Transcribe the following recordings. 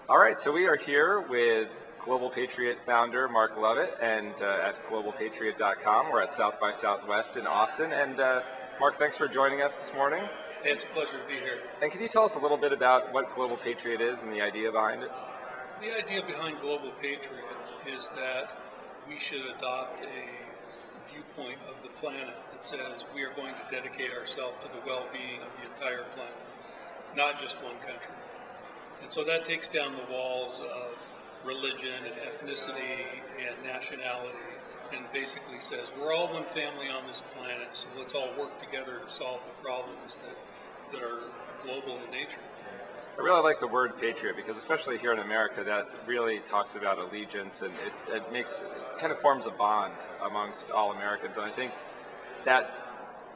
All right, so we are here with Global Patriot founder Mark Lovett and at globalpatriot.com. We're at South by Southwest in Austin. And Mark, thanks for joining us this morning. Hey, it's a pleasure to be here. And can you tell us a little bit about what Global Patriot is and the idea behind it? The idea behind Global Patriot is that we should adopt a viewpoint of the planet that says we are going to dedicate ourselves to the well-being of the entire planet, not just one country. And so that takes down the walls of religion and ethnicity and nationality and basically says we're all one family on this planet, so let's all work together to solve the problems that are global in nature. I really like the word patriot because especially here in America that really talks about allegiance and it kind of forms a bond amongst all Americans. And I think that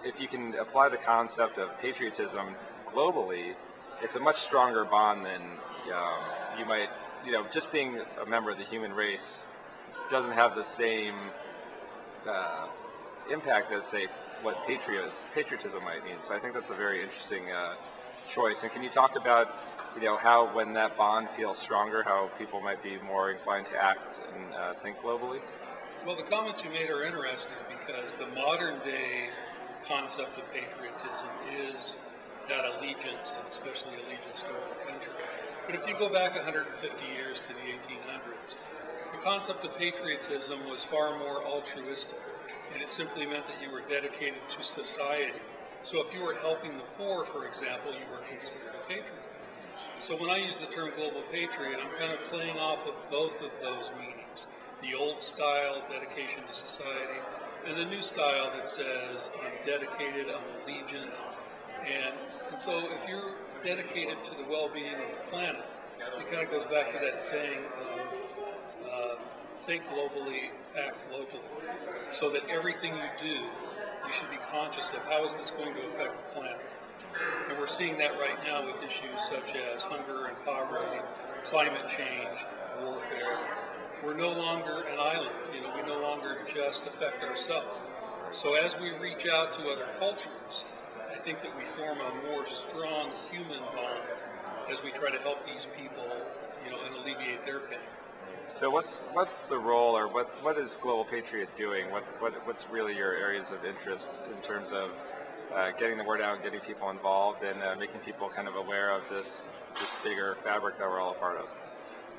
if you can apply the concept of patriotism globally, it's a much stronger bond than you might, just being a member of the human race doesn't have the same impact as, say, what patriotism might mean. So I think that's a very interesting choice. And can you talk about, how when that bond feels stronger, how people might be more inclined to act and think globally? Well, the comments you made are interesting because the modern day concept of patriotism is that allegiance, and especially allegiance to one country. But if you go back 150 years to the 1800s, the concept of patriotism was far more altruistic, and it simply meant that you were dedicated to society. So if you were helping the poor, for example, you were considered a patriot. So when I use the term global patriot, I'm kind of playing off of both of those meanings. The old style, dedication to society, and the new style that says, I'm dedicated, I'm allegiant. And so if you're dedicated to the well-being of the planet, it kind of goes back to that saying of think globally, act locally. So that everything you do, you should be conscious of how is this going to affect the planet. And we're seeing that right now with issues such as hunger and poverty, climate change, warfare. We're no longer an island. We no longer just affect ourselves. So as we reach out to other cultures, I think that we form a more strong human bond as we try to help these people, and alleviate their pain. So what's the role, or what is Global Patriot doing? What's really your areas of interest in terms of getting the word out, getting people involved, and making people kind of aware of this bigger fabric that we're all a part of?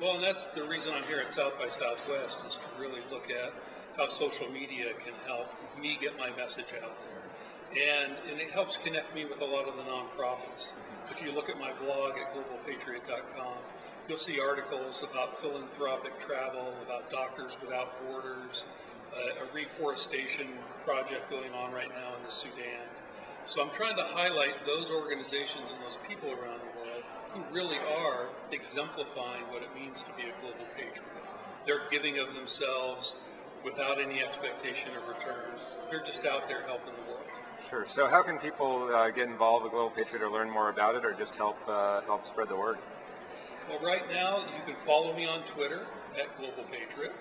Well, and that's the reason I'm here at South by Southwest, is to really look at how social media can help me get my message out there. And it helps connect me with a lot of the nonprofits. If you look at my blog at globalpatriot.com, you'll see articles about philanthropic travel, about Doctors Without Borders, a reforestation project going on right now in the Sudan. So I'm trying to highlight those organizations and those people around the world who really are exemplifying what it means to be a global patriot. They're giving of themselves without any expectation of return. They're just out there helping the world. Sure. So how can people get involved with Global Patriot or learn more about it, or just help spread the word? Well, right now you can follow me on Twitter at Global Patriot.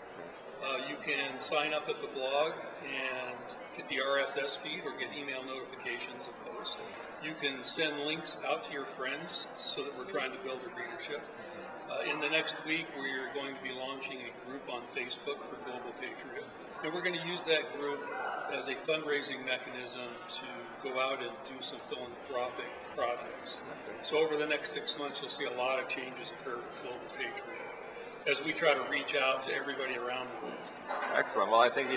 You can sign up at the blog and get the RSS feed or get email notifications of posts. You can send links out to your friends so that we're trying to build a readership. In the next week, we're going to be launching a group on Facebook for Global Patriot. And we're going to use that group as a fundraising mechanism to go out and do some philanthropic projects. So over the next 6 months, you'll see a lot of changes occur with Global Patriot as we try to reach out to everybody around the world. Excellent. Well, I think,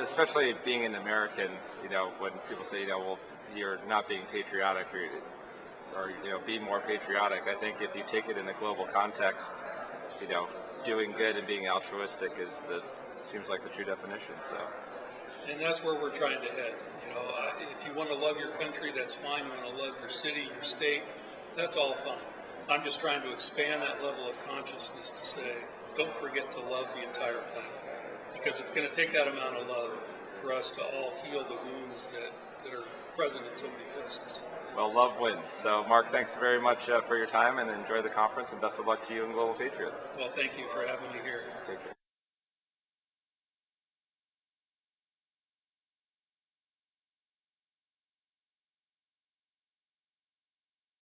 especially being an American, when people say, well, you're not being patriotic or being more patriotic, I think if you take it in a global context, doing good and being altruistic seems like the true definition. So, and that's where we're trying to head. If you want to love your country, that's fine. You want to love your city, your state, that's all fine. I'm just trying to expand that level of consciousness to say, don't forget to love the entire planet, because it's going to take that amount of love for us to all heal the wounds that are present in so many places. Well, love wins. So, Mark, thanks very much for your time, and enjoy the conference, and best of luck to you and Global Patriot. Well, thank you for having me here. Take care.